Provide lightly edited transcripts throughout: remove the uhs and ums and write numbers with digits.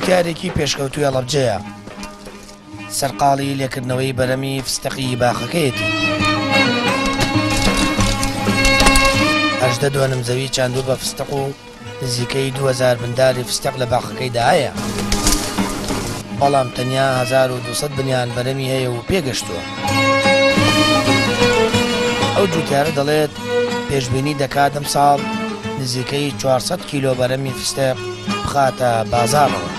جوتیارێکی پێشکەوتووی هەڵەبجەیە سەرقاڵی لێکردنەوەی بەرەمی فستەقی باخەکەیەتی 18 دوانم زەوی چاندوو بە فستەق و نزیکەی 2000 بنداری فستەق لە باخەکەیدا هەیە بەڵام تەنیا 1200 بنیان بەرەمی هەیە و پێگەشتووە ئەو جوتیارە دەڵێت پێشبینی دەکات ئەم ساڵ نزیکەی 400 کیلۆ بەرەمی فستەق بخاتە بازاڕەوە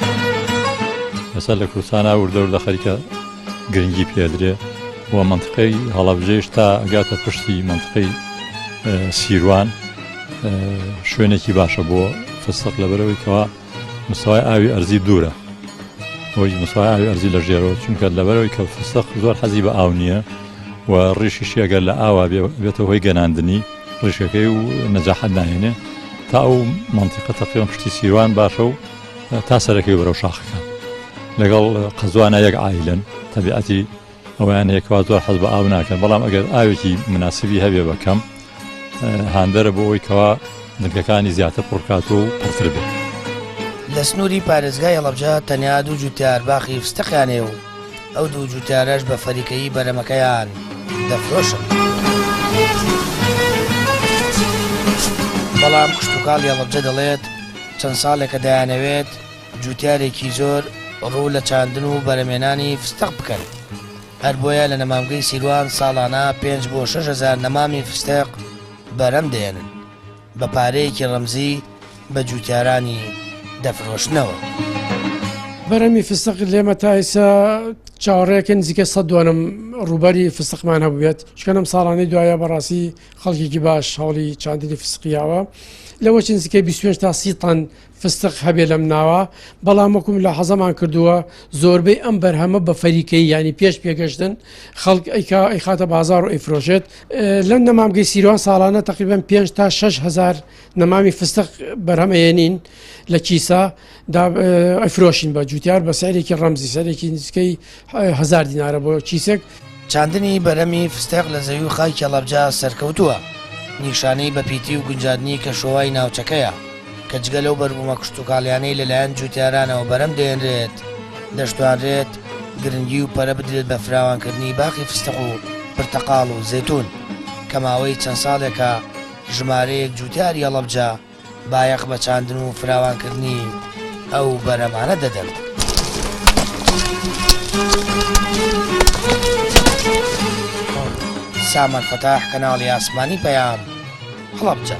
لەسەر لە کوردستانە وردە خەریکە گرنگی پێدرێ و منطقەی هەڵەبجەیش تا ئەگاتە پشتی منطقەی سیروان شوێنێکی باشە بۆ فستەق لەبەرەوەی کەوا مستەوای ئاوی ئەرزی دوورە بۆی مستەوای ئاوی ئەرزی لە ژێرەوە چونکە لەبەرەوەی کە فستەق زۆر حەزی بە ئاو نییە و ڕیشیشی ئەگەر لە ئاوا بێتەوە هۆی گەناندنی ڕیشەکەی و نەجاحەت ناهێنێ تا ئەو منطقە تەقریباً پشتی سیروان باشە و تا سەرەکەی بەرەو شاخەکان لەگەڵ قەزوانە یەک عایلن تەبیعەتی ئەویان یەکەوە زۆر حەز بە ئاو ناکەن بەڵام ئەگەر ئاوێکی مناسبی هەبێ بەکەم هاندەرە بۆ ئەوی کەوا دنگەکانی زیاتر پڕکات و پڕتر بێت لە سنووری پارێزگای هەڵەبجە تەنیا 2 جوتیار باخی فستەقیانێ و ئەو 2 جوتیارەش بە فەریقەیی بەرەمەکەیان دەفرۆشن بەڵام کشتتوکاڵی هەڵەبجە دەڵێت چەند ساڵێکە دەیانەوێت جوتیارێکی زۆر ڕوو لە چاندن و بەرەمێنانی فستەق بکەن هەر بۆیە لە نەمامگەی سیروان ساڵانە 5 بۆ 6,000 نەمامی فستەق بەرەم دێنن بە پارەیەکی ڕەمزی بە جوتیارانی دەفرۆشنەوە بەرەمی فستەق لێمە تا ئێستا چاوەڕێیەکە نزیکە 100 دوانم ڕووبەری فستەقمان هەبووێت چکەنم ساڵانەی دوایە بەڕاستی خەڵکێکی باش هەوڵی چاندنی فستقیاوە لەوە چ نزیکەی 25 تا 30 تەن فستق هەبێ لەم ناوە بەڵام وەکوم لە حەزەمان کردووە زۆربەی ئەم بەرهەمە بە فەریقەی ینی پێش پێگەشتن خەڵک ئەیخاتە بازار و ئەیفرۆشێت لەم نەمامگەی سیروان ساڵانە تقریبان 5 تا 6,000 نەمامی فستق بەرهەمەێنین لە کیسە ئەیفرۆشین بە جوتیار بە سەرێکی ڕەمزی سەرێکی نزیکەی 1000 دینارە بۆ کیسێک چاندنی بەرەمی فستەق لە زەوی و خاکی هەڵەبجە سەرکەوتووە نیشانەی بەپیتی و گونجاندنی کە شۆوای ناوچەکەیە کە جگە لەو بەربوومە کشتتوکاڵیانەی لەلایەن جوتیارانەوە بەرەم دێنرێت دەشتوانرێت گرنگی و پەرە بدرێت بە فراوانکردنی باخی فستەق و پرتەقاڵ و زەیتون کە ماوەی چەند ساڵێکە ژمارەیەک جوتیاری هەڵەبجە بایەخ بە چاندن و فراوانکردنی ئەو بەرەمانە دەدەن سامان فەتاح کەناڵی ئاسمانی پەیام هەڵەبجە